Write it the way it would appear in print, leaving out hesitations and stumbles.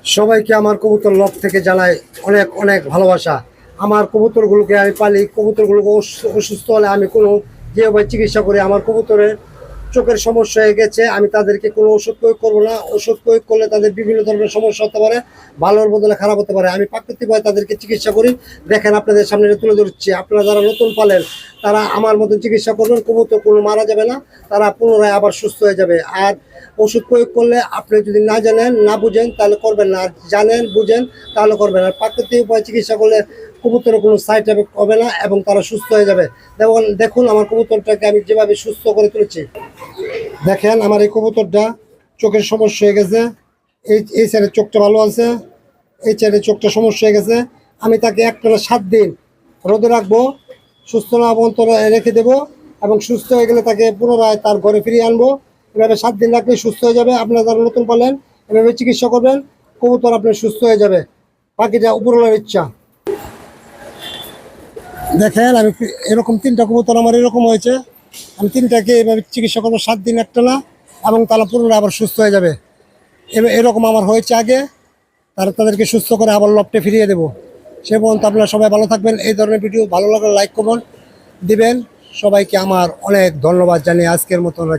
সবাইকে আমার কবুতর লব থেকে জানাই অনেক অনেক ভালোবাসা। আমার কবুতরগুলোকে আমি পালি, কবুতরগুলোকে অসুস্থ হলে আমি কোনো যেভাবে চিকিৎসা করি। আমার কবুতরের চোখের সমস্যা হয়ে গেছে, আমি তাদেরকে কোনো ওষুধ প্রয়োগ করবো না। ওষুধ প্রয়োগ করলে তাদের বিভিন্ন ধরনের সমস্যা হতে পারে, ভালোর বদলে খারাপ হতে পারে। আমি প্রাকৃতিকভাবে তাদেরকে চিকিৎসা করি। দেখেন, আপনাদের সামনে তুলে ধরছি। আপনারা যারা নতুন পালেন তারা আমার মতন চিকিৎসা করবেন, কবুতর কোনো মারা যাবে না, তারা পুনরায় আবার সুস্থ হয়ে যাবে। আর ওষুধ প্রয়োগ করলে আপনি যদি না জানেন, না বুঝেন, তাহলে করবেন না। আর জানেন, বুঝেন, তাহলে করবেন। আর প্রাকৃতিক উপায়ে চিকিৎসা করলে কবুতরের কোনো সাইড এফেক্ট হবে না এবং তারা সুস্থ হয়ে যাবে। দেখুন আমার কবুতরটাকে আমি যেভাবে সুস্থ করে তুলেছি। দেখেন আমার এই কবুতরটা চোখের সমস্যা হয়ে গেছে, এই সাইডের চোখটা ভালো আছে, এই সাইডের চোখটা সমস্যা হয়ে গেছে। আমি তাকে একটানা 7 দিন রোদে রাখবো, সুস্থ না অন্তরে রেখে দেবো, এবং সুস্থ হয়ে গেলে তাকে পুনরায় তার ঘরে ফিরিয়ে আনবো। এভাবে 7 দিন রাখলে সুস্থ হয়ে যাবে। আপনারা যারা নতুন পালেন এভাবে চিকিৎসা করবেন, কবুতর আপনার সুস্থ হয়ে যাবে। বাকিটা উপরওয়ালার ইচ্ছা। দেখেন আমি এরকম 3টা কবুতর আমার এরকম হয়েছে। আমি 3টাকে এভাবে চিকিৎসা করবো 7 দিন একটানা, এবং তারা পুনরায় আবার সুস্থ হয়ে যাবে। এরকম আমার হয়েছে আগে। তাদেরকে সুস্থ করে আবার লফটে ফিরিয়ে দেবো। সে পর্যন্ত আপনারা সবাই ভালো থাকবেন। এই ধরনের ভিডিও ভালো লাগলে লাইক করবেন দিবেন। সবাইকে আমার অনেক ধন্যবাদ জানিয়ে আজকের মতো রাখি।